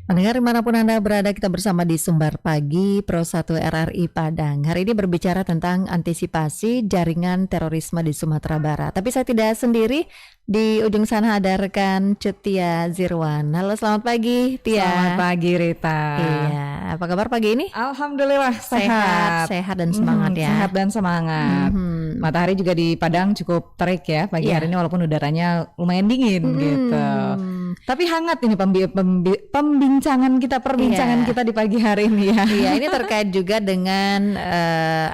Pendengar dimanapun Anda berada, kita bersama di Sumber Pagi Pro 1 RRI Padang. Hari ini berbicara tentang antisipasi jaringan terorisme di Sumatera Barat. Tapi saya tidak sendiri, di ujung sana ada rekan Tia Zirwan. Halo, selamat pagi Tia. Selamat pagi Rita. Iya, apa kabar pagi ini? Alhamdulillah Sehat dan semangat ya. Sehat dan semangat. Matahari juga di Padang cukup terik ya pagi hari ini, walaupun udaranya lumayan dingin gitu. Tapi hangat ini perbincangan kita di pagi hari ini ya. Iya, ini terkait juga dengan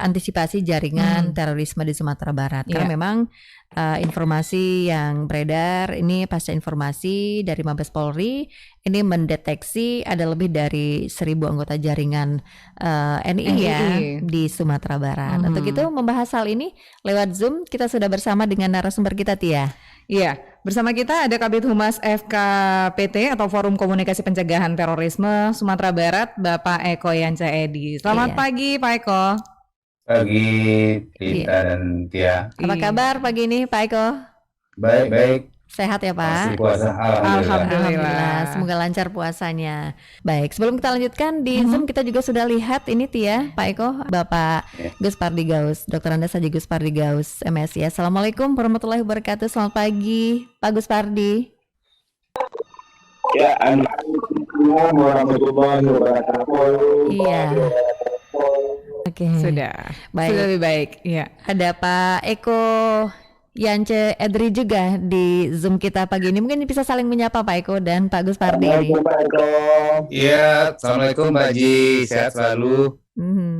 antisipasi jaringan terorisme di Sumatera Barat. Karena memang informasi yang beredar ini, pasca informasi dari Mabes Polri ini mendeteksi ada lebih dari 1.000 anggota jaringan NI ya di Sumatera Barat. Untuk itu membahas hal ini lewat Zoom kita sudah bersama dengan narasumber kita, Tia. Iya, bersama kita ada Kabid Humas FKPT atau Forum Komunikasi Pencegahan Terorisme Sumatera Barat, Bapak Eko Yance Edi. Selamat pagi Pak Eko. Pagi Rita dan Tia. Apa kabar pagi ini Pak Eko? Baik. Sehat ya Pak? Masih puasa, Alhamdulillah. Semoga lancar puasanya. Baik, sebelum kita lanjutkan di Zoom, kita juga sudah lihat ini Tia, Pak Eko, Bapak Gus Pardi Gaus, Dr. Andes Haji Gus Pardi Gaus, MSI. Assalamualaikum warahmatullahi wabarakatuh. Selamat pagi Pak Gus Pardi. Ya, Assalamualaikum warahmatullahi wabarakatuh. Iya. Oke. Sudah lebih baik. Ya. Ada Pak Eko Yance Edri juga di Zoom kita pagi ini. Mungkin bisa saling menyapa Pak Eko dan Pak Gus Pardi ini. Iya, Assalamualaikum Mbak Ji, sehat selalu.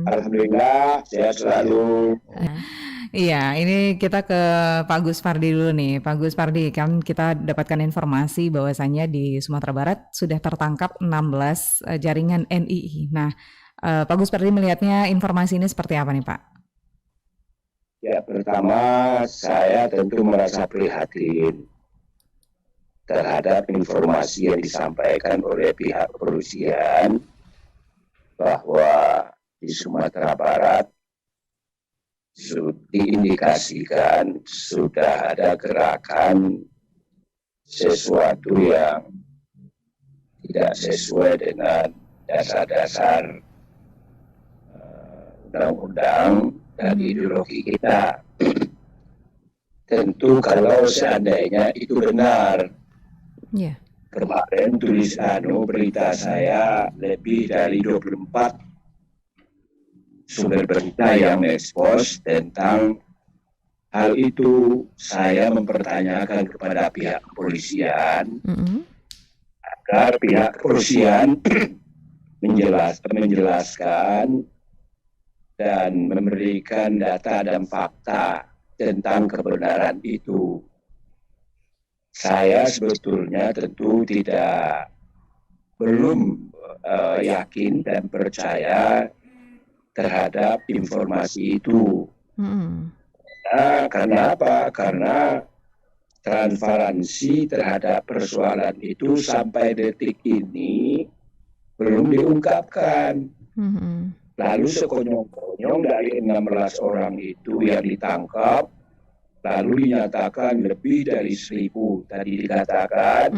Alhamdulillah, sehat selalu. Iya, ini kita ke Pak Gus Pardi dulu nih. Pak Gus Pardi, kan kita dapatkan informasi bahwasannya di Sumatera Barat sudah tertangkap 16 jaringan NII. Nah, Pak Gus Pardi melihatnya informasi ini seperti apa nih Pak? Ya, pertama saya tentu merasa prihatin terhadap informasi yang disampaikan oleh pihak kepolisian bahwa di Sumatera Barat diindikasikan sudah ada gerakan sesuatu yang tidak sesuai dengan dasar-dasar undang-undang dan ideologi kita. Tentu kalau seandainya itu benar, kemarin berita saya lebih dari 24 sumber berita yang ekspos tentang hal itu. Saya mempertanyakan kepada pihak kepolisian agar pihak kepolisian menjelaskan dan memberikan data dan fakta tentang kebenaran itu. Saya sebetulnya tentu belum yakin dan percaya terhadap informasi itu. Karena apa? Karena transparansi terhadap persoalan itu sampai detik ini belum diungkapkan. Lalu sekonyong-konyong dari 16 orang itu yang ditangkap, lalu dinyatakan lebih dari 1.000. Tadi dikatakan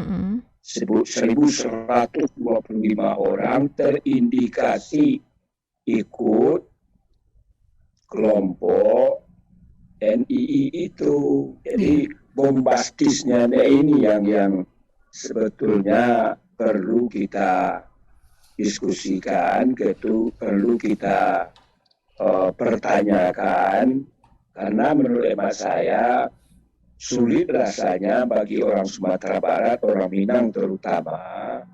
1.125 orang terindikasi ikut kelompok NII itu. Jadi bombastisnya ini yang sebetulnya perlu kita diskusikan, perlu kita pertanyakan, karena menurut hemat saya sulit rasanya bagi orang Sumatera Barat, orang Minang terutama,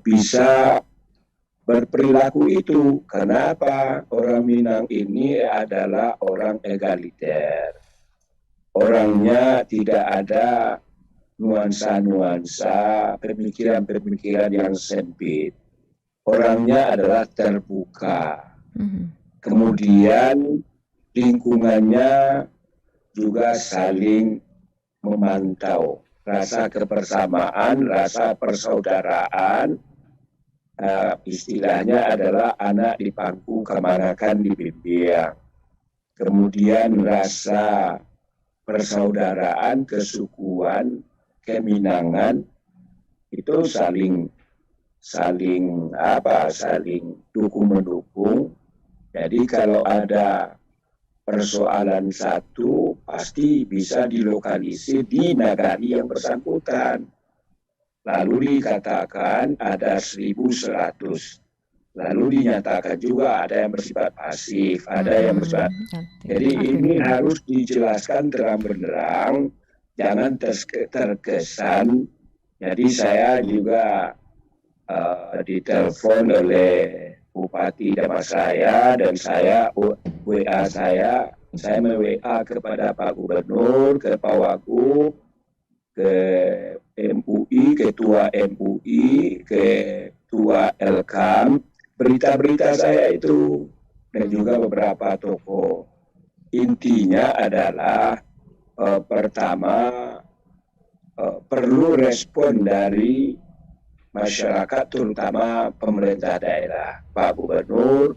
bisa berperilaku itu. Kenapa? Orang Minang ini adalah orang egaliter. Orangnya tidak ada nuansa-nuansa, pemikiran-pemikiran yang sempit. Orangnya adalah terbuka. Kemudian lingkungannya juga saling memantau. Rasa kebersamaan, rasa persaudaraan, istilahnya adalah anak di pangku kemanakan dibimbing. Kemudian rasa persaudaraan, kesukuan, keminangan itu saling dukung mendukung. Jadi kalau ada persoalan satu pasti bisa dilokalisir di nagari yang bersangkutan. Lalu dikatakan ada 1.100. Lalu dinyatakan juga ada yang bersifat pasif, ada yang bersifat. Jadi ini harus dijelaskan terang benderang, jangan terkesan. Jadi saya juga ditelepon oleh Bupati Damansaya dan saya WA saya me-WA kepada Pak Gubernur, ke Pak Wagub, ke MUI, Ketua MUI, Ketua Elkam, berita-berita saya itu, dan juga beberapa tokoh. Intinya adalah pertama perlu respon dari masyarakat, terutama pemerintah daerah, Pak Gubernur,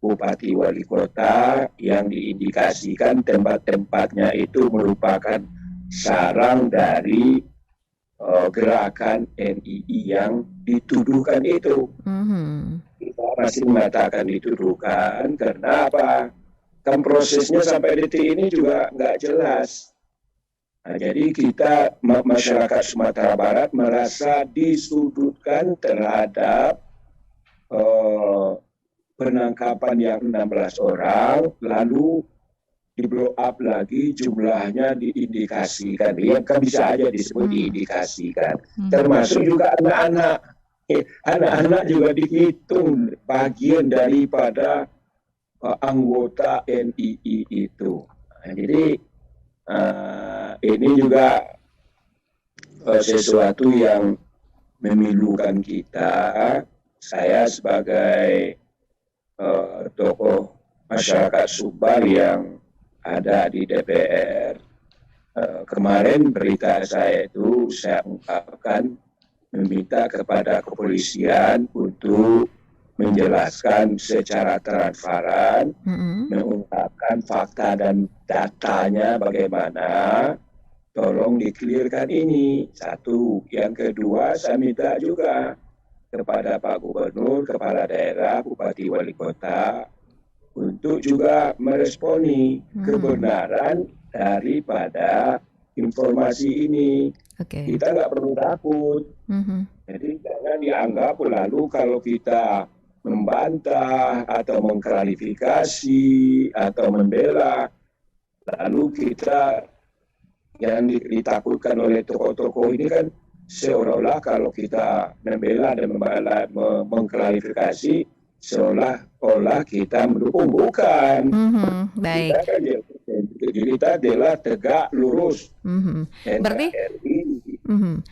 Bupati, Wali Kota, yang diindikasikan tempat-tempatnya itu merupakan sarang dari gerakan NII yang dituduhkan itu. Kita masih mengatakan dituduhkan karena apa? Kan prosesnya sampai detik ini juga nggak jelas. Nah, jadi kita masyarakat Sumatera Barat merasa disudutkan terhadap penangkapan yang 16 orang, lalu di-blow up lagi, jumlahnya diindikasikan. Ya kan bisa aja disebut diindikasikan. Termasuk juga anak-anak. Anak-anak juga dihitung bagian daripada anggota NII itu. Nah, jadi ini juga sesuatu yang memilukan kita. Saya sebagai tokoh masyarakat Sumbar yang ada di DPR, kemarin berita saya itu saya ungkapkan, meminta kepada kepolisian untuk menjelaskan secara transparan, mengungkapkan fakta dan datanya bagaimana, tolong dikelirkan ini. Satu. Yang kedua, saya minta juga kepada Pak Gubernur, Kepala Daerah, Bupati, Wali Kota, untuk juga meresponi kebenaran daripada informasi ini. Kita nggak perlu takut. Jadi jangan dianggap lalu kalau kita membantah atau mengklarifikasi atau membela, lalu kita yang ditakutkan oleh tokoh-tokoh ini kan seolah-olah kalau kita membela dan mengklarifikasi seolah-olah kita mendukung. Bukan. Baik. Kita adalah tegak lurus.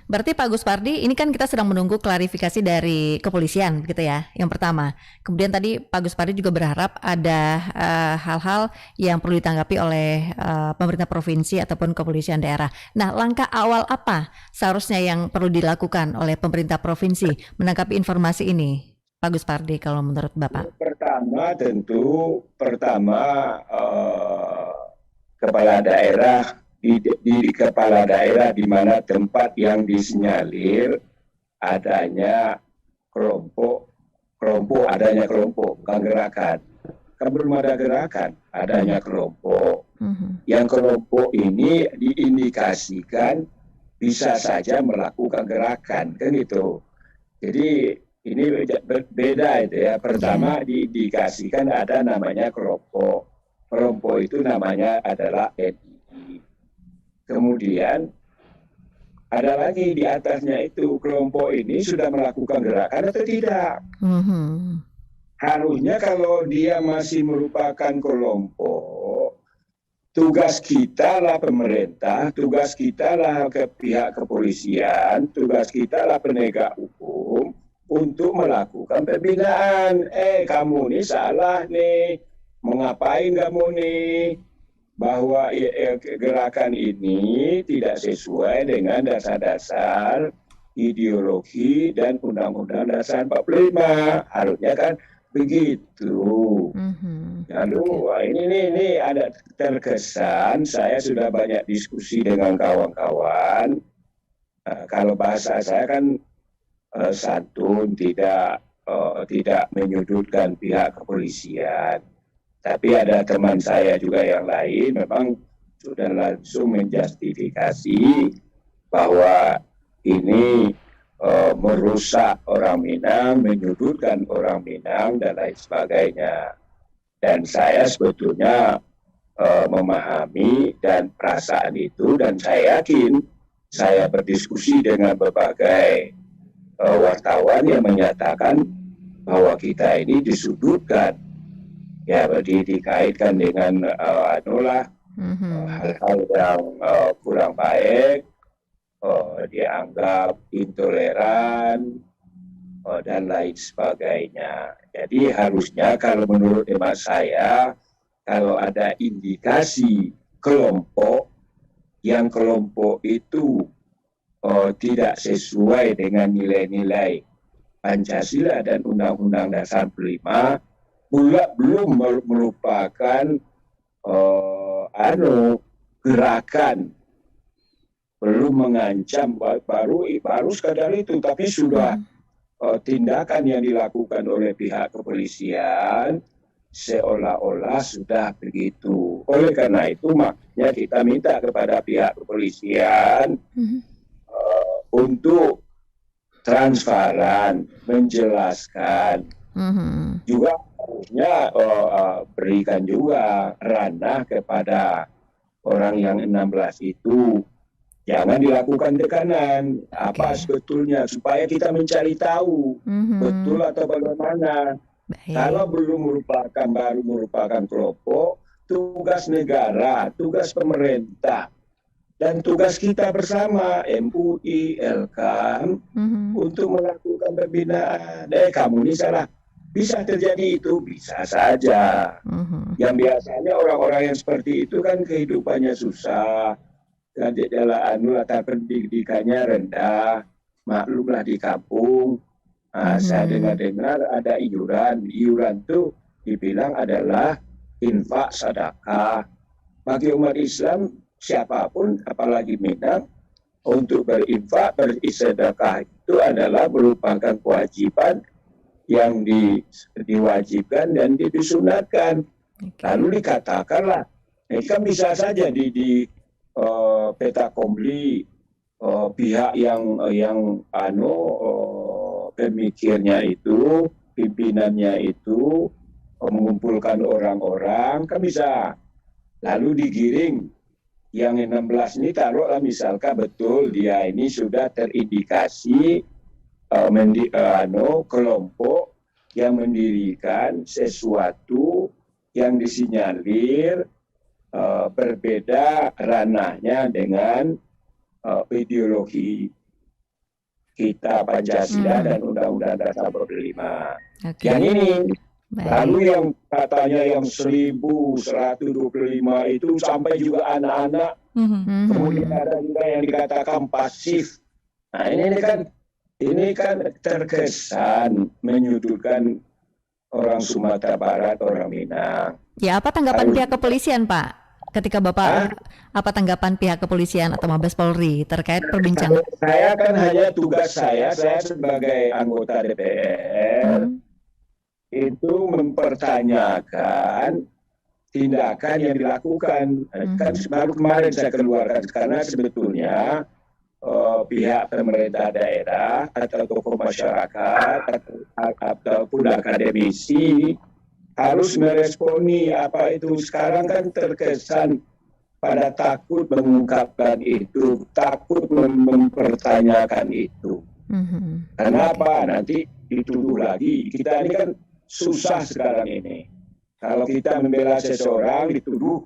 Berarti Pak Gus Pardi, ini kan kita sedang menunggu klarifikasi dari kepolisian, gitu ya, yang pertama. Kemudian tadi Pak Gus Pardi juga berharap ada hal-hal yang perlu ditanggapi oleh pemerintah provinsi ataupun kepolisian daerah. Nah, langkah awal apa seharusnya yang perlu dilakukan oleh pemerintah provinsi menanggapi informasi ini, Pak Gus Pardi, kalau menurut Bapak? Pertama kepala daerah, di kepala daerah di mana tempat yang disinyalir adanya kelompok, bukan gerakan. Kan belum ada gerakan, adanya kelompok. Yang kelompok ini diindikasikan bisa saja melakukan gerakan, kan itu. Jadi ini beda itu ya. Pertama diindikasikan ada namanya kelompok. Kelompok itu namanya adalah NII. Kemudian ada lagi di atasnya itu, kelompok ini sudah melakukan gerakan atau tidak. Harusnya kalau dia masih merupakan kelompok, tugas kita lah pemerintah, tugas kita lah ke pihak kepolisian, tugas kita lah penegak hukum untuk melakukan pembinaan. Kamu ini salah nih, mengapain kamu nih? Bahwa gerakan ini tidak sesuai dengan dasar-dasar ideologi dan Undang-Undang Dasar 45. Harusnya kan begitu. Lalu ini ada terkesan, saya sudah banyak diskusi dengan kawan-kawan. Kalau bahasa saya kan santun, tidak menyudutkan pihak kepolisian. Tapi ada teman saya juga yang lain memang sudah langsung menjustifikasi bahwa ini merusak orang Minang, menyudutkan orang Minang dan lain sebagainya. Dan saya sebetulnya memahami dan perasaan itu, dan saya yakin saya berdiskusi dengan berbagai wartawan yang menyatakan bahwa kita ini disudutkan, ya dikaitkan dengan hal-hal yang kurang baik, dianggap intoleran dan lain sebagainya. Jadi harusnya kalau menurut hemat saya, kalau ada indikasi kelompok itu tidak sesuai dengan nilai-nilai Pancasila dan Undang-Undang Dasar 45, belum merupakan gerakan, belum mengancam, baru sekadar itu, tapi sudah tindakan yang dilakukan oleh pihak kepolisian seolah-olah sudah begitu. Oleh karena itu makanya kita minta kepada pihak kepolisian untuk transparan, menjelaskan, juga harusnya berikan juga ranah kepada orang yang 16 itu. Jangan dilakukan tekanan, apa sebetulnya, supaya kita mencari tahu betul atau bagaimana. Kalau baru merupakan kelompok, tugas negara, tugas pemerintah, dan tugas kita bersama MUI, LKAM untuk melakukan pembinaan. Kamu ini salah. Bisa terjadi itu, bisa saja. Yang biasanya orang-orang yang seperti itu kan kehidupannya susah, dan latar pendidikannya rendah, maklumlah di kampung. Saya dengar ada iuran itu dibilang adalah infak sedekah. Bagi umat Islam siapapun, apalagi Minang, untuk berinfak, bersedekah itu adalah merupakan kewajiban yang diwajibkan dan disunatkan. Lalu dikatakanlah, ini kan bisa saja di peta kompli pihak yang pemikirnya itu, pimpinannya itu mengumpulkan orang-orang, kan bisa. Lalu digiring yang 16 ini, taruhlah misalkan betul dia ini sudah terindikasi kelompok yang mendirikan sesuatu yang disinyalir berbeda ranahnya dengan ideologi kita Pancasila dan Undang-Undang Dasar 45. Yang ini, lalu yang katanya yang 1125 itu sampai juga anak-anak, kemudian ada juga yang dikatakan pasif. Nah ini kan terkesan menyudutkan orang Sumatera Barat, orang Minang. Ya, apa tanggapan pihak kepolisian, Pak? Ketika Bapak, apa tanggapan pihak kepolisian atau Mabes Polri terkait perbincangan? Saya kan hanya tugas saya sebagai anggota DPR itu mempertanyakan tindakan yang dilakukan. Kan baru kemarin saya keluarkan, karena sebetulnya pihak pemerintah daerah atau tokoh masyarakat ataupun akademisi harus meresponi apa itu. Sekarang kan terkesan pada takut mengungkapkan itu, takut mempertanyakan itu. Kenapa? Nanti dituduh lagi. Kita ini kan susah sekarang ini. Kalau kita membela seseorang, dituduh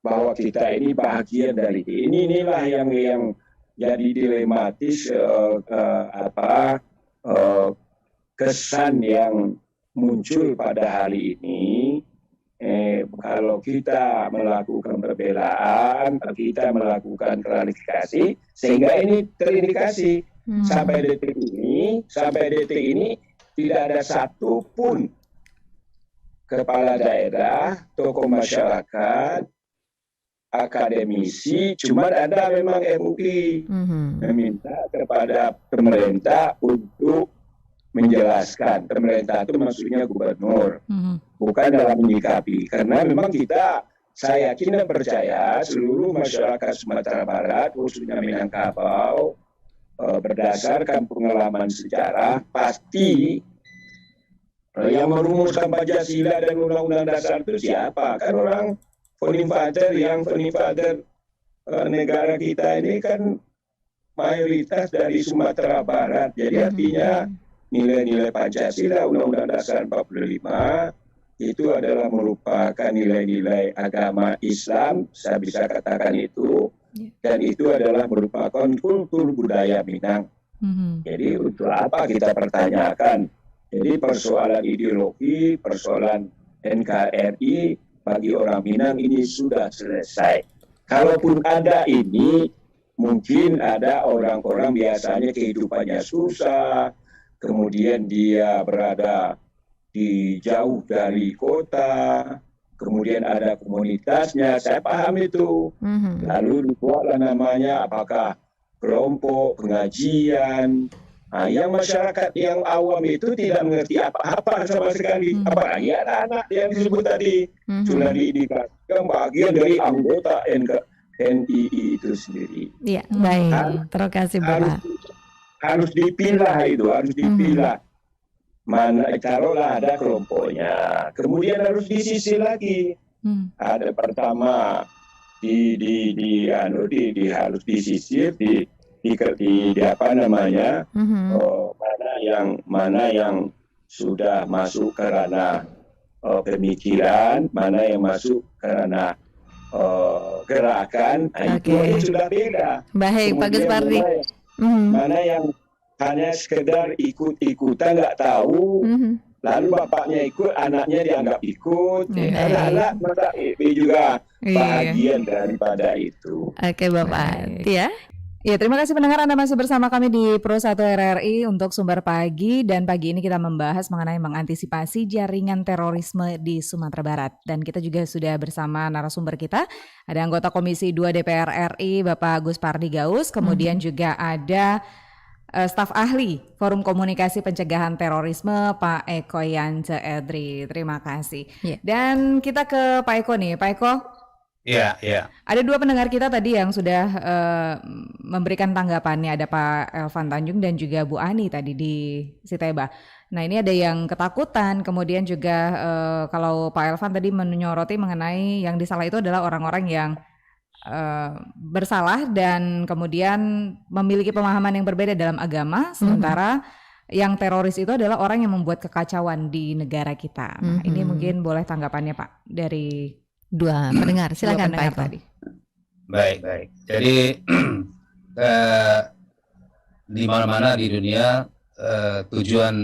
bahwa kita ini bahagian dari inilah yang jadi dilematis, kesan yang muncul pada hari ini. Kalau kita melakukan pembelaan, kita melakukan klarifikasi, sehingga ini terindikasi sampai detik ini tidak ada satupun kepala daerah, tokoh masyarakat akademisi, cuma ada memang MUI meminta kepada pemerintah untuk menjelaskan. Pemerintah itu maksudnya gubernur, bukan dalam menyikapi. Karena memang saya yakin dan percaya seluruh masyarakat Sumatera Barat, khususnya Minangkabau, berdasarkan pengalaman sejarah, pasti yang merumuskan Pancasila dan Undang-Undang Dasar itu siapa? Kan orang founding father negara kita ini kan mayoritas dari Sumatera Barat. Jadi artinya nilai-nilai Pancasila, Undang-Undang Dasar 45 itu adalah merupakan nilai-nilai agama Islam, saya bisa katakan itu, dan itu adalah merupakan kultur budaya Minang. Jadi untuk apa kita pertanyakan? Jadi persoalan ideologi, persoalan NKRI bagi orang Minang ini sudah selesai. Kalaupun ada ini, mungkin ada orang-orang biasanya kehidupannya susah, kemudian dia berada jauh dari kota, kemudian ada komunitasnya, saya paham itu. Lalu dibuatlah namanya apakah kelompok pengajian. Nah, yang masyarakat yang awam itu tidak mengerti apa-apa sama sekali. Apalagi ada anak yang disebut tadi sudah diindikasikan bagian dari anggota NII itu sendiri. Iya, baik. Terima kasih Bapak. Harus dipilah itu, harus dipilah. Mana taruhlah ada kelompoknya. Kemudian harus disisir lagi. Ada pertama harus disisir di apa namanya, mana yang sudah masuk ke ranah pemikiran, mana yang masuk ke ranah gerakan, itu sudah beda. Baik, Pak Gus Pardi. Mana yang hanya sekedar ikut-ikutan, nggak tahu, lalu bapaknya ikut, anaknya dianggap ikut, anak-anak masa juga bagian daripada itu. Oke Bapak, ya. Ya, terima kasih pendengar, Anda masih bersama kami di Pro 1 RRI untuk Sumber Pagi, dan pagi ini kita membahas mengenai mengantisipasi jaringan terorisme di Sumatera Barat. Dan kita juga sudah bersama narasumber kita, ada anggota Komisi 2 DPR RI Bapak Gus Pardi Gaus, kemudian juga ada staf ahli Forum Komunikasi Pencegahan Terorisme Pak Eko Yance Edri. Terima kasih. Dan kita ke Pak Eko nih, Pak Eko. Iya. Ada dua pendengar kita tadi yang sudah memberikan tanggapannya, ada Pak Elvan Tanjung dan juga Bu Ani tadi di Siteba. Nah, ini ada yang ketakutan, kemudian juga kalau Pak Elvan tadi menyoroti mengenai yang disalah itu adalah orang-orang yang bersalah dan kemudian memiliki pemahaman yang berbeda dalam agama, sementara yang teroris itu adalah orang yang membuat kekacauan di negara kita. Nah, ini mungkin boleh tanggapannya Pak dari dua pendengar, silakan Pak Eko. Baik. Jadi di mana-mana di dunia tujuan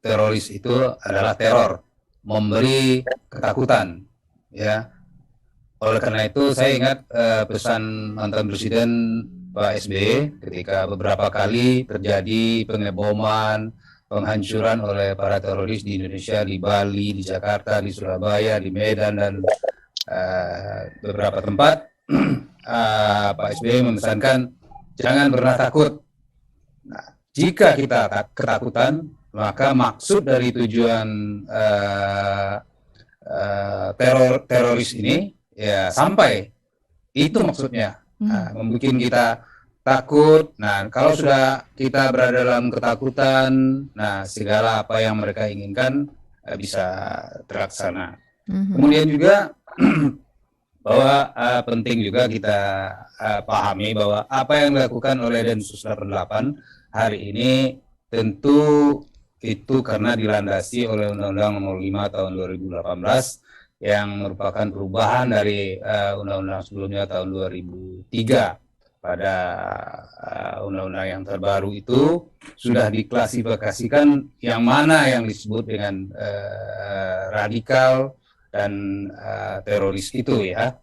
teroris itu adalah teror, memberi ketakutan, ya. Oleh karena itu saya ingat pesan mantan Presiden Pak SBY ketika beberapa kali terjadi pengeboman, penghancuran oleh para teroris di Indonesia, di Bali, di Jakarta, di Surabaya, di Medan, dan beberapa tempat. Pak SBY memesankan jangan pernah takut. Nah, jika kita ketakutan, maka maksud dari tujuan teroris ini ya sampai. Itu maksudnya, membuat kita takut. Nah, kalau sudah kita berada dalam ketakutan, nah segala apa yang mereka inginkan bisa terlaksana. Kemudian juga bahwa penting juga kita pahami bahwa apa yang dilakukan oleh Densus 88 hari ini tentu itu karena dilandasi oleh Undang-Undang Nomor 5 Tahun 2018 yang merupakan perubahan dari undang-undang sebelumnya tahun 2003. Pada undang-undang yang terbaru itu sudah diklasifikasikan yang mana yang disebut dengan radikal dan teroris itu, ya.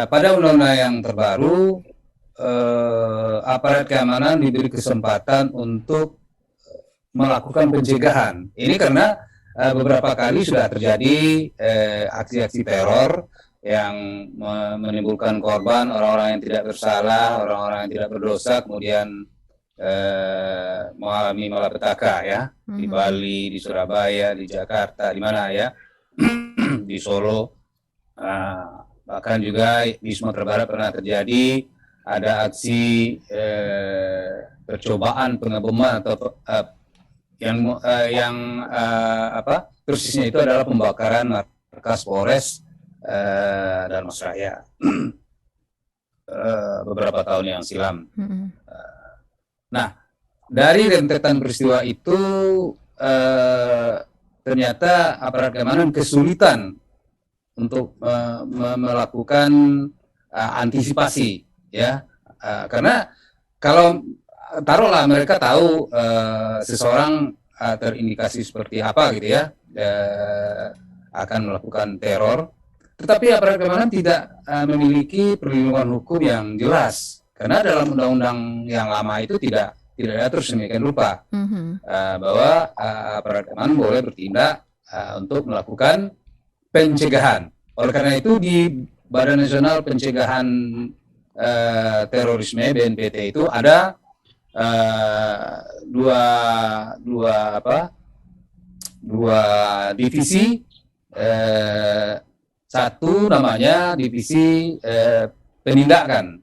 Pada undang-undang yang terbaru aparat keamanan diberi kesempatan untuk melakukan pencegahan. Ini karena beberapa kali sudah terjadi aksi-aksi teror yang menimbulkan korban, orang-orang yang tidak bersalah, orang-orang yang tidak berdosa, kemudian mengalami malapetaka ya, di Bali, di Surabaya, di Jakarta, di mana ya, di Solo, bahkan juga di Sumatera Barat pernah terjadi ada aksi percobaan pengeboman atau yang persisnya itu adalah pembakaran markas Polres Dharmasraya beberapa tahun yang silam. Nah, dari rentetan peristiwa itu ternyata aparat keamanan kesulitan untuk melakukan antisipasi, ya, karena kalau taruhlah mereka tahu seseorang terindikasi seperti apa gitu ya, akan melakukan teror, tetapi aparat keamanan tidak memiliki perlindungan hukum yang jelas, karena dalam undang-undang yang lama itu tidak diatur sedemikian rupa bahwa aparat keamanan boleh bertindak untuk melakukan pencegahan. Oleh karena itu di Badan Nasional Pencegahan Terorisme BNPT itu ada dua divisi, satu namanya divisi penindakan,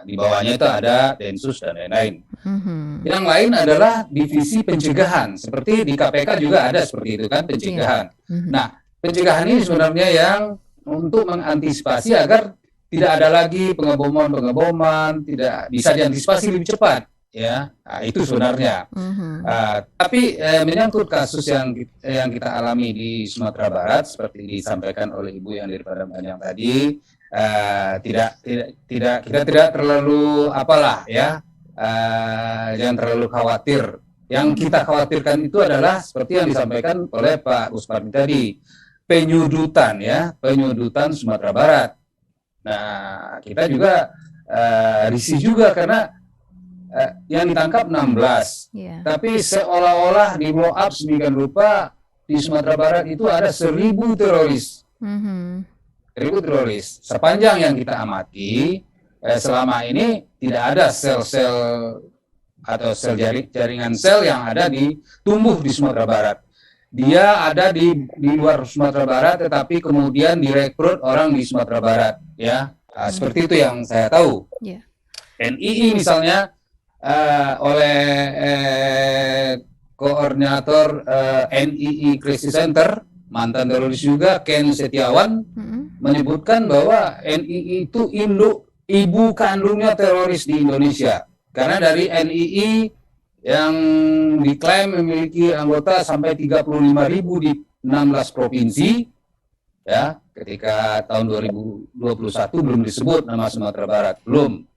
di bawahnya itu ada Densus dan lain-lain. Yang lain adalah divisi pencegahan, seperti di KPK juga ada seperti itu kan, pencegahan. Nah, pencegahan ini sebenarnya yang untuk mengantisipasi agar tidak ada lagi pengeboman, tidak bisa diantisipasi lebih cepat. Ya, itu sebenarnya. Tapi menyangkut kasus yang kita alami di Sumatera Barat, seperti disampaikan oleh Ibu yang dari Padang Panjang tadi, kita tidak terlalu apalah ya, jangan terlalu khawatir. Yang kita khawatirkan itu adalah seperti yang disampaikan oleh Pak Uspardi tadi, penyudutan ya, penyudutan Sumatera Barat. Nah, kita juga risih juga karena yang ditangkap 16, tapi seolah-olah di blow up sedemikian rupa di Sumatera Barat itu ada 1.000 teroris. 1.000 teroris. Sepanjang yang kita amati, selama ini tidak ada sel-sel atau jaringan sel yang ada tumbuh di Sumatera Barat. Dia ada di luar Sumatera Barat, tetapi kemudian direkrut orang di Sumatera Barat, ya. Seperti itu yang saya tahu. NII misalnya oleh koordinator NII Crisis Center, mantan teroris juga, Ken Setiawan, menyebutkan bahwa NII itu ibu kandungnya teroris di Indonesia. Karena dari NII yang diklaim memiliki anggota sampai 35.000 di 16 provinsi, ya, ketika tahun 2021 belum disebut nama Sumatera Barat, belum.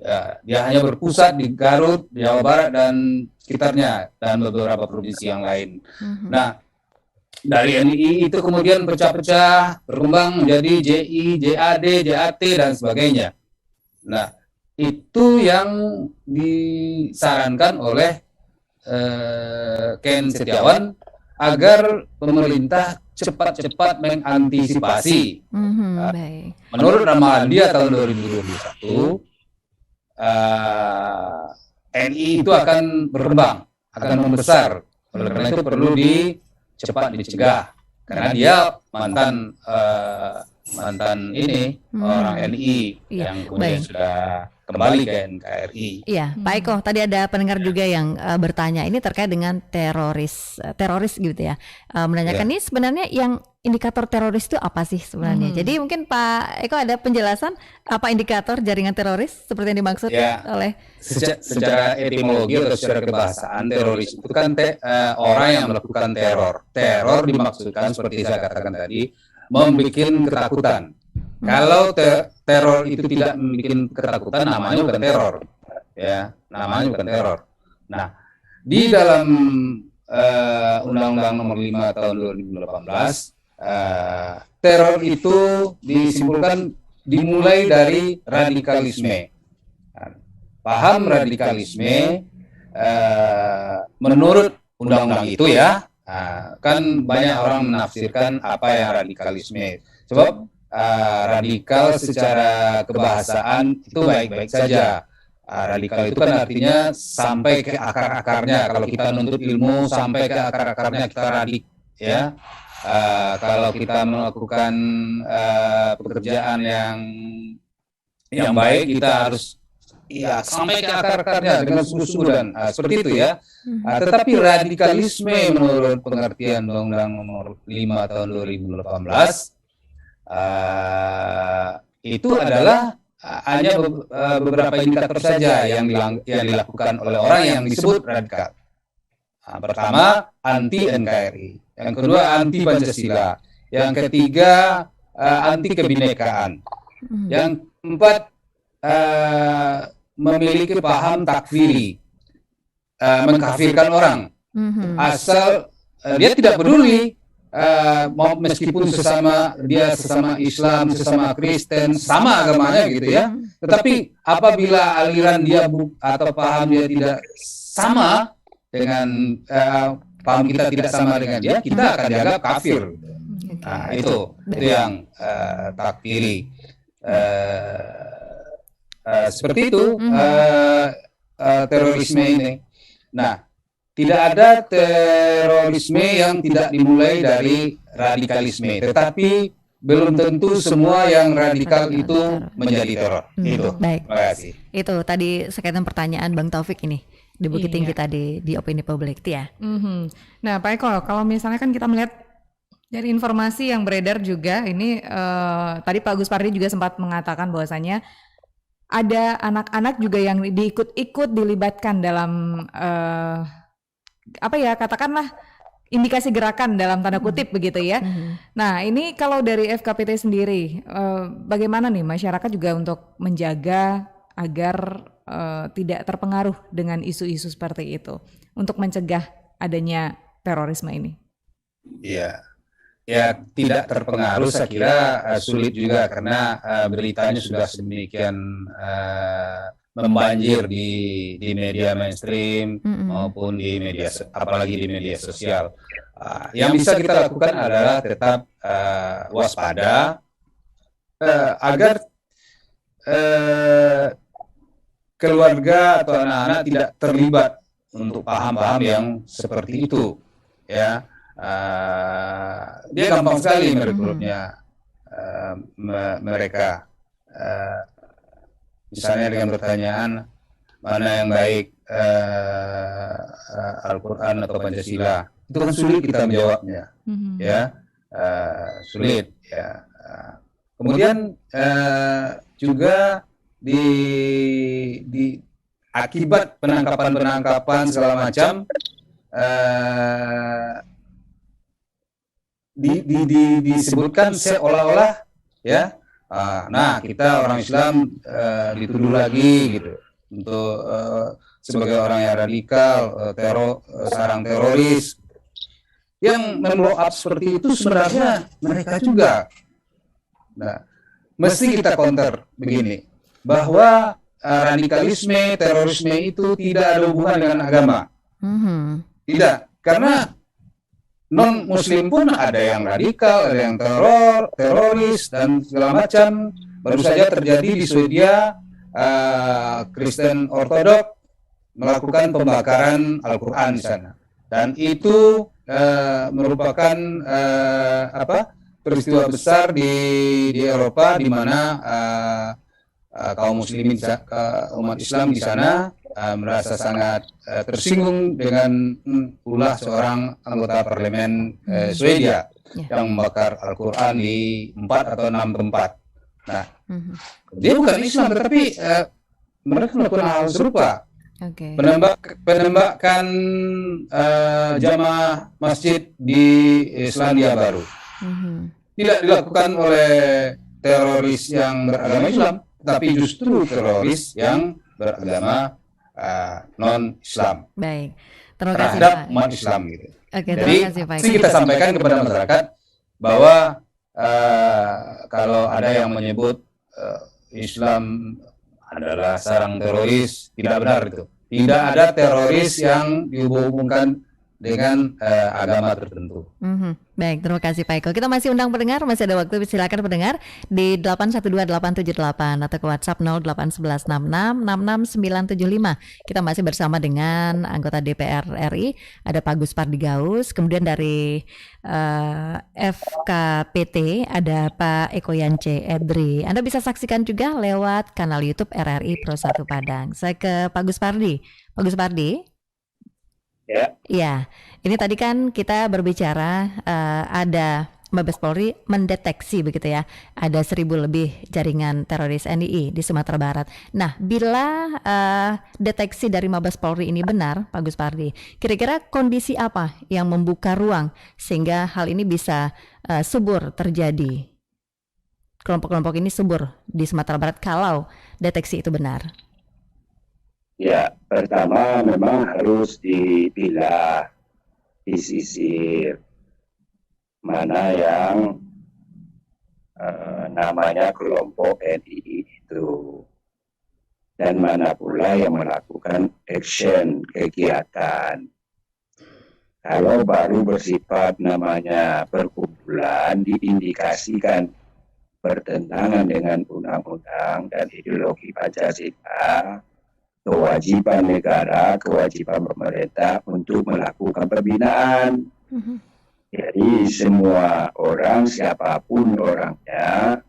Ya, dia hanya berpusat di Garut, Jawa Barat dan sekitarnya, dan beberapa provinsi yang lain. Nah, dari NII itu kemudian pecah-pecah, berkembang menjadi JI, JAD, JAT, dan sebagainya. Nah, itu yang disarankan oleh Ken Setiawan agar pemerintah cepat-cepat mengantisipasi. Menurut ramalan dia tahun 2021, NII itu akan berkembang, akan membesar. Oleh karena itu perlu cepat dicegah, karena dia mantan orang NII yang kemudian sudah kembali ke NKRI. Iya, Pak Eko, tadi ada pendengar juga yang bertanya, ini terkait dengan teroris gitu ya, menanyakan ini sebenarnya yang indikator teroris itu apa sih sebenarnya? Jadi mungkin Pak Eko ada penjelasan apa indikator jaringan teroris seperti yang dimaksud oleh secara etimologi atau secara kebahasaan, teroris itu kan orang yang melakukan teror. Teror dimaksudkan seperti saya katakan tadi, membuat ketakutan. Kalau teror itu tidak membuat ketakutan, namanya bukan teror, ya, namanya bukan teror. Nah, di dalam Undang-Undang Nomor 5 Tahun 2018, teror itu disimpulkan dimulai dari radikalisme. Paham radikalisme menurut undang-undang itu ya, Kan banyak orang menafsirkan apa yang radikalisme. Sebab radikal secara kebahasaan itu baik-baik saja. Radikal itu kan artinya sampai ke akar-akarnya. Kalau kita menuntut ilmu sampai ke akar-akarnya kita radik, ya. Kalau kita melakukan pekerjaan yang baik, kita harus sampai ke akar-akarnya dengan sungguh-sungguh dan seperti itu ya. Tetapi radikalisme menurut pengertian Undang-Undang Nomor 5 tahun 2018 itu adalah hanya beberapa indikator saja yang dilakukan oleh orang yang disebut radikal. Pertama, anti NKRI. Yang kedua, anti Pancasila. Yang ketiga, anti kebinekaan. Yang keempat, memiliki paham takfiri, mengkafirkan orang. Asal dia tidak peduli, meskipun sesama Islam, sesama Kristen, sama agamanya gitu ya. Tetapi apabila aliran dia atau paham dia tidak sama dengan paham kita tidak sama dengan dia, kita akan dianggap kafir. Nah, itu yang takfiri. Seperti itu terorisme ini. Nah, tidak ada terorisme yang tidak dimulai dari radikalisme, tetapi belum tentu semua yang radikal itu menjadi teror. Itu. Baik. Terima kasih. Itu tadi sekaitan pertanyaan Bang Taufik ini di Bukit Tinggi tadi di opini publik ya. Nah, Pak Eko, kalau misalnya kan kita melihat dari informasi yang beredar juga ini tadi Pak Gus Pardi juga sempat mengatakan bahwasanya ada anak-anak juga yang diikut-ikut dilibatkan dalam katakanlah indikasi gerakan dalam tanda kutip begitu ya. Nah, ini kalau dari FKPT sendiri bagaimana nih masyarakat juga untuk menjaga agar tidak terpengaruh dengan isu-isu seperti itu untuk mencegah adanya terorisme ini? Ya tidak terpengaruh saya kira sulit juga karena beritanya sudah sedemikian membanjir di media mainstream maupun di media, apalagi di media sosial. Yang bisa kita lakukan adalah tetap waspada agar keluarga atau anak-anak tidak terlibat untuk paham-paham yang seperti itu, ya. Dia gampang sekali merekrutnya mereka. Misalnya dengan pertanyaan mana yang baik, Al-Quran atau Pancasila, itu kan sulit kita menjawabnya, ya, sulit, ya. Kemudian juga di akibat penangkapan segala macam, disebutkan seolah-olah, ya. Nah, kita orang Islam dituduh lagi gitu untuk sebagai orang yang radikal, sarang teroris. Yang memblow up seperti itu sebenarnya mereka juga. Nah, mesti kita counter begini, bahwa radikalisme, terorisme itu tidak ada hubungan dengan agama. Tidak, karena non-muslim pun ada yang radikal, ada yang teroris dan segala macam. Baru saja terjadi di Swedia, Kristen Ortodok melakukan pembakaran Al-Quran di sana, dan itu merupakan peristiwa besar di Eropa, di mana kaum muslimin, umat Islam di sana merasa sangat tersinggung dengan ulah seorang anggota parlemen Swedia yang membakar Al-Quran di 4 atau 6 tempat. Nah, dia bukan Islam, tetapi mereka melakukan hal serupa. Penembakan jamaah masjid di Selandia Baru tidak dilakukan oleh teroris yang beragama Islam, tapi justru teroris yang beragama non-Islam. Baik, terima kasih terhadap Pak. umat Islam gitu. Terima kasih, Pak. Jadi kita sampaikan kepada masyarakat bahwa kalau ada yang menyebut Islam adalah sarang teroris, tidak benar itu. Tidak ada teroris yang dihubungkan dengan agama tertentu. Baik, terima kasih Pak Eko. Kita masih undang pendengar, masih ada waktu, silakan pendengar di 812878 atau ke WhatsApp 08116666975. Kita masih bersama dengan anggota DPR RI, ada Pak Gus Pardigaus, kemudian dari FKPT ada Pak Eko Yance Edri. Anda bisa saksikan juga lewat kanal YouTube RRI Pro 1 Padang. Saya ke Pak Gus Pardi. Pak Gus Pardi. Ya. Ya, ini tadi kan kita berbicara ada Mabes Polri mendeteksi begitu ya, ada 1.000 lebih jaringan teroris NII di Sumatera Barat. Nah, bila deteksi dari Mabes Polri ini benar, Pak Gus Pardi, kira-kira kondisi apa yang membuka ruang sehingga hal ini bisa subur terjadi? Kelompok-kelompok ini subur di Sumatera Barat kalau deteksi itu benar. Ya, pertama memang harus dipilah, disisir mana yang namanya kelompok NII itu dan mana pula yang melakukan action kegiatan. Kalau baru bersifat namanya perkumpulan diindikasikan bertentangan dengan undang-undang dan ideologi Pancasila, kewajiban negara, kewajiban pemerintah untuk melakukan pembinaan. Jadi semua orang, siapapun orangnya,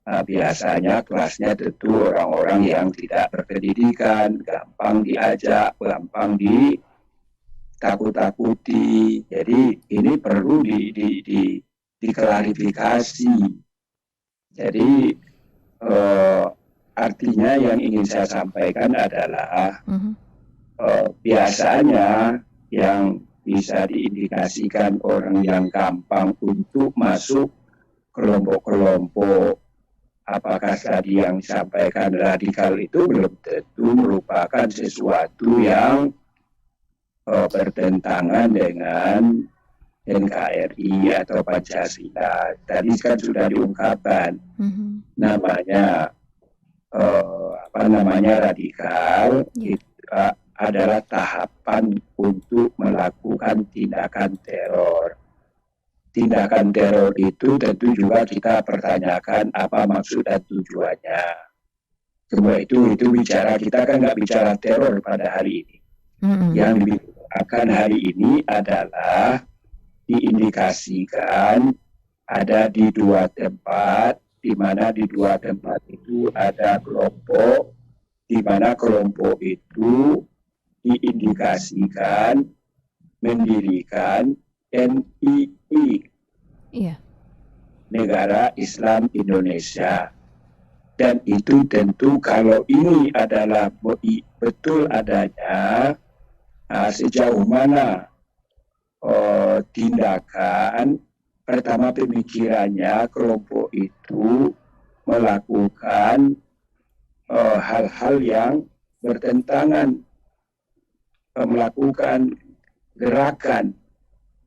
biasanya kelasnya tentu orang-orang yang tidak berpendidikan, gampang diajak, gampang ditakut-takuti. Jadi ini perlu diklarifikasi. Jadi artinya yang ingin saya sampaikan adalah biasanya yang bisa diindikasikan orang yang gampang untuk masuk kelompok-kelompok apakah tadi yang disampaikan radikal itu belum tentu merupakan sesuatu yang bertentangan dengan NKRI atau Pancasila. Tadi kan sudah diungkapkan namanya radikal itu adalah tahapan untuk melakukan tindakan teror. Tindakan teror itu tentu juga kita pertanyakan apa maksud dan tujuannya. Semua itu bicara, kita kan nggak bicara teror pada hari ini. Yang dibicarakan hari ini adalah diindikasikan ada di 2 tempat, di mana di 2 tempat itu ada kelompok, di mana kelompok itu diindikasikan mendirikan NII, Negara Islam Indonesia. Dan itu tentu kalau ini adalah betul adanya, sejauh mana tindakan, pertama pemikirannya kelompok itu melakukan hal-hal yang bertentangan, melakukan gerakan.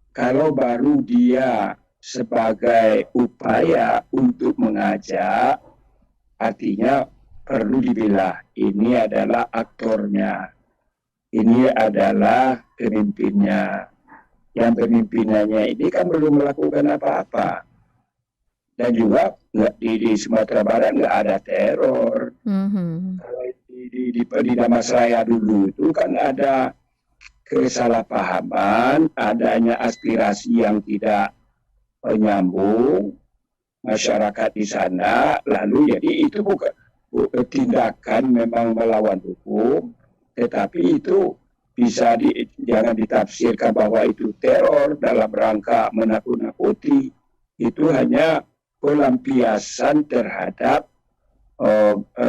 Kalau baru dia sebagai upaya untuk mengajak, artinya perlu dibilang ini adalah aktornya, ini adalah pemimpinnya. Yang pemimpinannya ini kan belum melakukan apa-apa. Dan juga di Sumatera Barat nggak ada teror. Kalau di Damastraya dulu itu kan ada kesalahpahaman, adanya aspirasi yang tidak menyambung masyarakat di sana, lalu jadi itu bukan tindakan memang melawan hukum, tetapi itu bisa jangan ditafsirkan bahwa itu teror dalam rangka menakut-nakuti. Itu hanya pelampiasan terhadap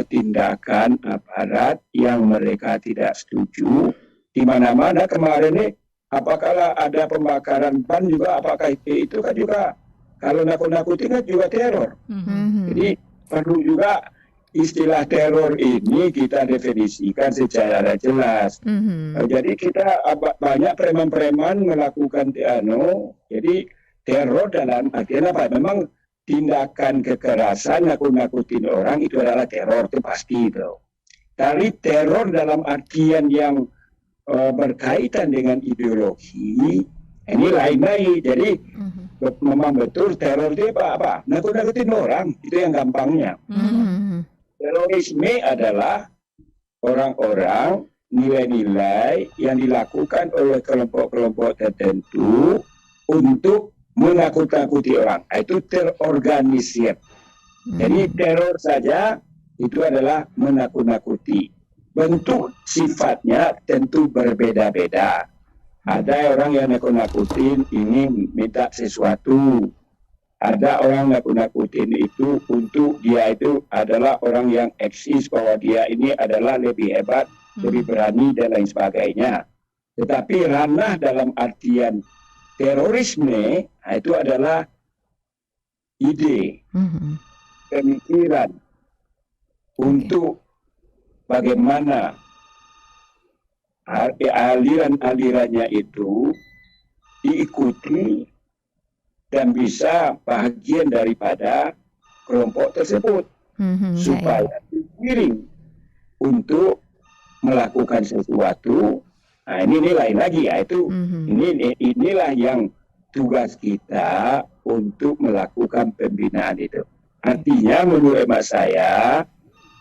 tindakan aparat yang mereka tidak setuju. Di mana-mana kemarin ini, apakah ada pembakaran ban juga, apakah itu kan juga kalau nakut-nakuti kan juga teror. Jadi perlu juga istilah teror ini kita definisikan secara jelas. Jadi kita banyak preman-preman melakukan jadi teror dalam artian apa? Memang tindakan kekerasan, nakut-nakutin orang itu adalah teror, itu pasti itu. Tapi teror dalam artian yang berkaitan dengan ideologi, ini lain lagi. Jadi memang betul teror itu apa? Nakut-nakutin orang, itu yang gampangnya. Terorisme adalah orang-orang, nilai-nilai yang dilakukan oleh kelompok-kelompok tertentu untuk menakut-nakuti orang. Itu terorganisir. Jadi teror saja itu adalah menakut-nakuti. Bentuk sifatnya tentu berbeda-beda. Ada orang yang nakut-nakutin ini minta sesuatu. Ada orang nakut-nakutin itu untuk dia itu adalah orang yang eksis, bahwa dia ini adalah lebih hebat, lebih berani dan lain sebagainya. Tetapi ranah dalam artian terorisme itu adalah ide, pemikiran untuk bagaimana aliran-alirannya itu diikuti dan bisa bagian daripada kelompok tersebut supaya digiring untuk melakukan sesuatu. Nah, ini lain lagi ya, itu inilah yang tugas kita untuk melakukan pembinaan itu. Artinya menurut emak saya,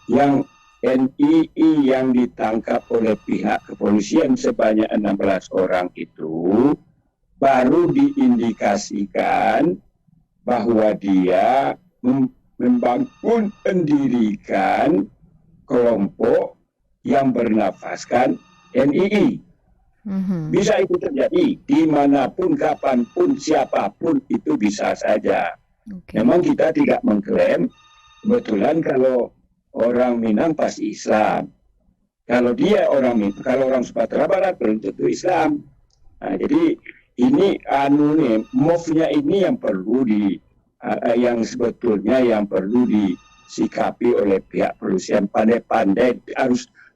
yang NII yang ditangkap oleh pihak kepolisian sebanyak 16 orang itu baru diindikasikan bahwa dia membangun, mendirikan kelompok yang bernafaskan NII. Bisa itu terjadi dimanapun, kapanpun, siapapun itu bisa saja. Memang kita tidak mengklaim, kebetulan kalau orang Minang pasti Islam. Kalau dia kalau orang Sumatera Barat belum tentu Islam. Nah, jadi ini move-nya ini yang perlu yang sebetulnya yang perlu disikapi oleh pihak kepolisian, pandai-pandai,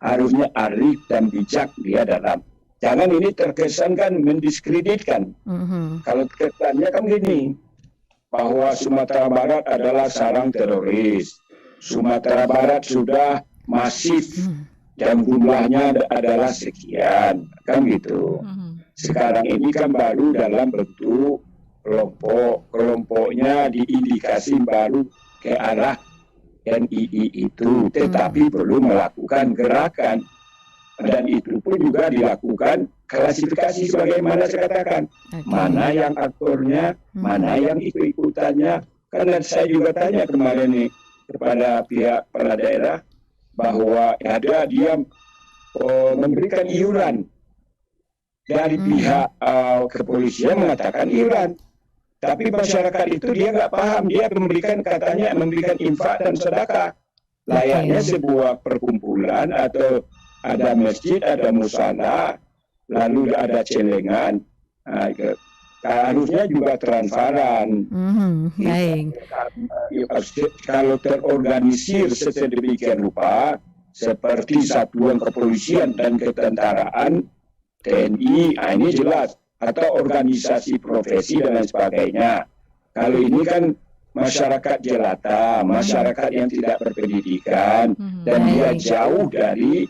harusnya arif dan bijak dia dalam. Jangan ini terkesan kan mendiskreditkan. Kalau kesannya kan gini, bahwa Sumatera Barat adalah sarang teroris. Sumatera Barat sudah masif dan jumlahnya adalah sekian, kan gitu. Sekarang ini kan baru dalam bentuk kelompoknya diindikasi baru ke arah NII itu, tetapi belum melakukan gerakan. Dan itu pun juga dilakukan klasifikasi sebagaimana saya katakan. Mana yang aktornya, mana yang ikut-ikutannya. Karena saya juga tanya kemarin nih kepada pihak kepala daerah bahwa dia memberikan iuran dari pihak kepolisian mengatakan iuran, tapi masyarakat itu dia nggak paham, dia katanya memberikan infak dan sedekah layaknya sebuah perkumpulan atau ada masjid, ada musala, lalu ada celengan. Harusnya juga transparan. Baik. Kalau terorganisir sedemikian rupa, seperti satuan kepolisian dan ketentaraan, TNI, ini jelas, atau organisasi profesi dan lain sebagainya. Kalau ini kan masyarakat jelata, masyarakat yang tidak berpendidikan, dan dia jauh dari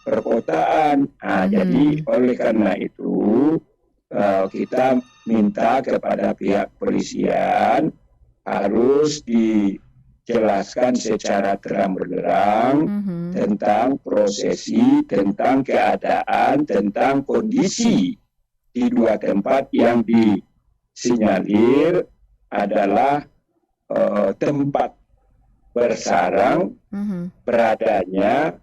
perkotaan. Jadi oleh karena itu kita minta kepada pihak kepolisian harus dijelaskan secara terang benderang tentang prosesi, tentang keadaan, tentang kondisi di dua tempat yang disinyalir adalah tempat bersarang beradanya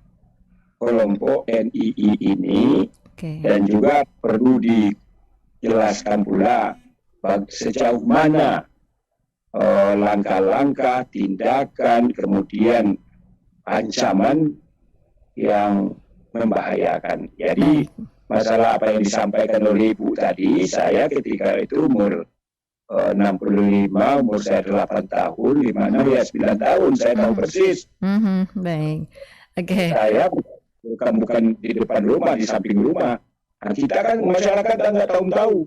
kelompok NII ini. Dan juga perlu dijelaskan pula sejauh mana langkah-langkah, tindakan, kemudian ancaman yang membahayakan. Jadi masalah apa yang disampaikan oleh Ibu tadi, saya ketika itu umur 65, umur saya 8 tahun, 56 ya 9 tahun, saya tahu persis. Baik. Saya bukan di depan rumah, di samping rumah. Nah, kita kan masyarakat nggak tahu.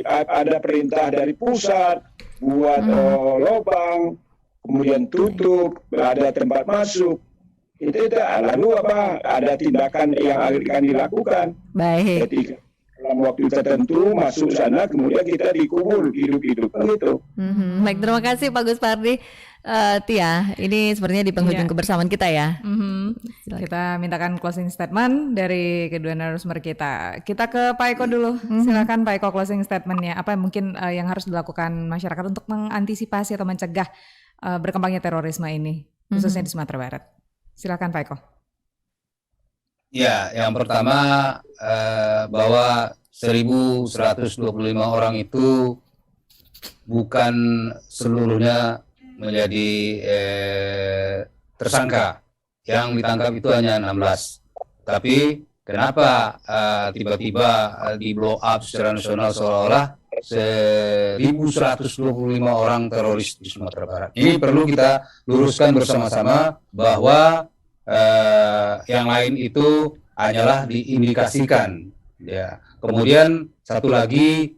Ada perintah dari pusat buat lubang, kemudian tutup, ada tempat masuk. Itu lalu ada tindakan yang akan dilakukan. Baik. Jadi dalam waktu tertentu masuk sana, kemudian kita dikubur hidup-hidup gitu. Baik, terima kasih Pak Gus Pardi. Tia, ini sepertinya di penghujung kebersamaan kita ya. Kita mintakan closing statement dari kedua narasumber kita. Kita ke Pak Eko dulu. Silakan Pak Eko, closing statementnya. Apa mungkin yang harus dilakukan masyarakat untuk mengantisipasi atau mencegah berkembangnya terorisme ini, khususnya di Sumatera Barat? Silakan Pak Eko. Ya, yang pertama bahwa 1.125 orang itu bukan seluruhnya menjadi tersangka. Yang ditangkap itu hanya 16. Tapi kenapa tiba-tiba di blow up secara nasional seolah-olah 1.125 orang teroris di Sumatera Barat? Ini perlu kita luruskan bersama-sama bahwa yang lain itu hanyalah diindikasikan. Ya. Kemudian satu lagi,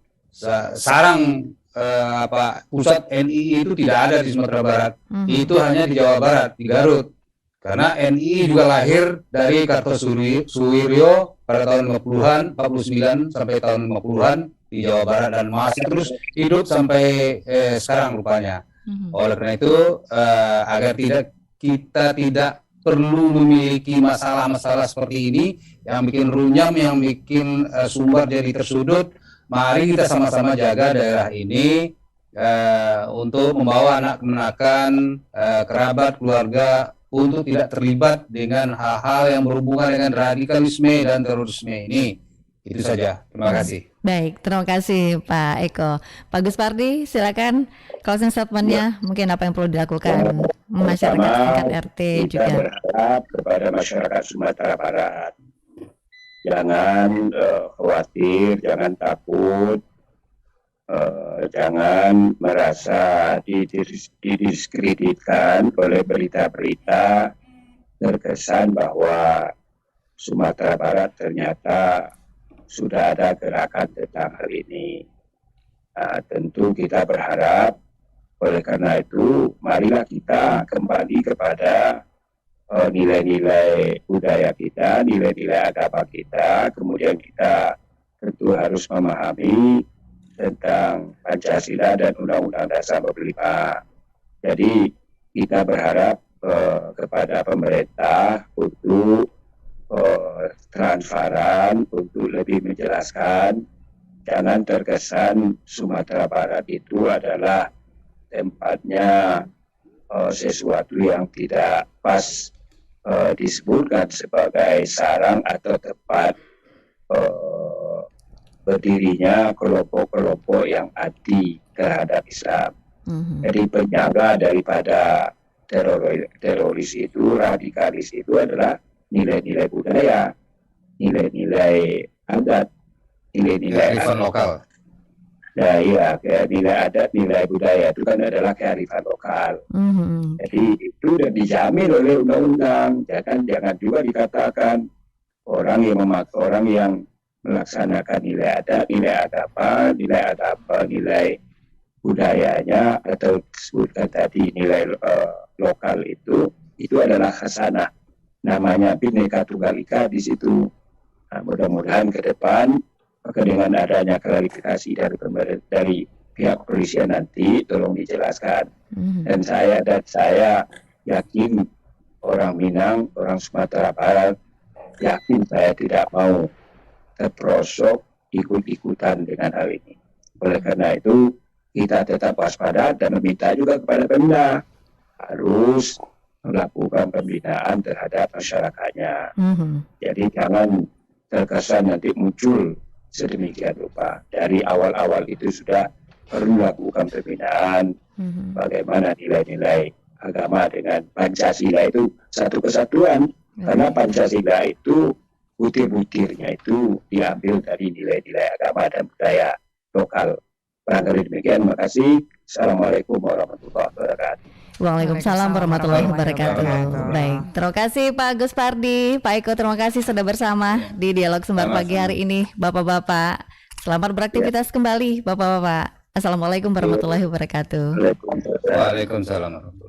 sarang pusat NII itu tidak ada di Sumatera Barat. Itu hanya di Jawa Barat, di Garut. Karena NII juga lahir dari Kartosuwiryo pada tahun 50-an, 49 sampai tahun 50-an di Jawa Barat dan masih terus hidup sampai sekarang rupanya. Oleh karena itu, agar kita tidak perlu memiliki masalah-masalah seperti ini yang bikin runyam, yang bikin sumber jadi tersudut, mari kita sama-sama jaga daerah ini untuk membawa anak kemenakan, kerabat, keluarga untuk tidak terlibat dengan hal-hal yang berhubungan dengan radikalisme dan terorisme ini. Itu saja. Terima kasih. Baik, terima kasih Pak Eko. Pak Gus Pardi, silakan closing statement-nya. Mungkin apa yang perlu dilakukan masyarakat tingkat RT kita juga. Kita berharap kepada masyarakat Sumatera Barat, jangan khawatir, jangan takut, jangan merasa didiskreditkan oleh berita-berita terkesan bahwa Sumatera Barat ternyata sudah ada gerakan tentang hal ini. Tentu kita berharap, oleh karena itu marilah kita kembali kepada nilai-nilai budaya kita, nilai-nilai agama kita. Kemudian kita tentu harus memahami tentang Pancasila dan Undang-Undang Dasar 45. Jadi kita berharap kepada pemerintah untuk transparan, untuk lebih menjelaskan. Jangan terkesan Sumatera Barat itu adalah tempatnya sesuatu yang tidak pas disebutkan sebagai sarang atau tempat berdirinya kelompok-kelompok yang anti terhadap Islam. Jadi penjaga daripada teroris itu, radikalis itu adalah nilai-nilai budaya, nilai-nilai adat, nilai-nilai kearifan lokal. Nah iya, nilai adat, nilai budaya itu kan adalah kearifan lokal. Jadi itu sudah dijamin oleh undang-undang. Jangan juga dikatakan orang yang melaksanakan nilai adat, nilai agama, nilai budayanya atau disebutkan tadi nilai lokal itu adalah khasanah. Namanya Bhinneka Tunggal Ika di situ. Nah, mudah-mudahan ke depan dengan adanya klarifikasi dari pihak kepolisian nanti tolong dijelaskan. Dan saya yakin orang Minang, orang Sumatera Barat yakin saya tidak mau terperosok ikut-ikutan dengan hal ini. Oleh karena itu kita tetap waspada dan meminta juga kepada Pemda harus melakukan pembinaan terhadap masyarakatnya. Jadi jangan terkesan nanti muncul sedemikian rupa. Dari awal-awal itu sudah perlu lakukan pembinaan bagaimana nilai-nilai agama dengan Pancasila itu satu kesatuan. Karena Pancasila itu butir-butirnya itu diambil dari nilai-nilai agama dan budaya lokal. Barangkali demikian. Terima kasih. Assalamualaikum warahmatullahi wabarakatuh. Waalaikumsalam warahmatullahi wabarakatuh. Baik, terima kasih Pak Gus Pardi, Pak Eko, terima kasih sudah bersama di Dialog Sumbar pagi hari ini, Bapak-bapak. Selamat beraktivitas kembali, Bapak-bapak. Assalamualaikum warahmatullahi wabarakatuh. Waalaikumsalam.